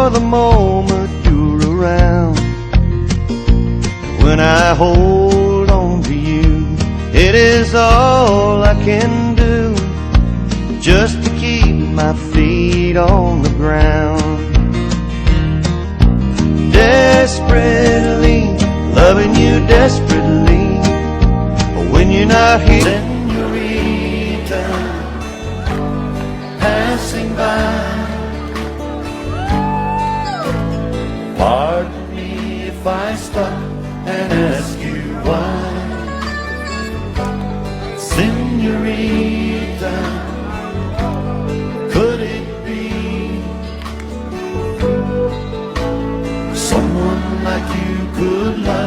for the moment you're around. When I hold on to you, it is all I can do, just to keep my feet on the ground. Desperately, loving you desperately, but when you're not here, senorita, passing by. Pardon me if I stop and ask you why. Senorita, could it be someone like you could love?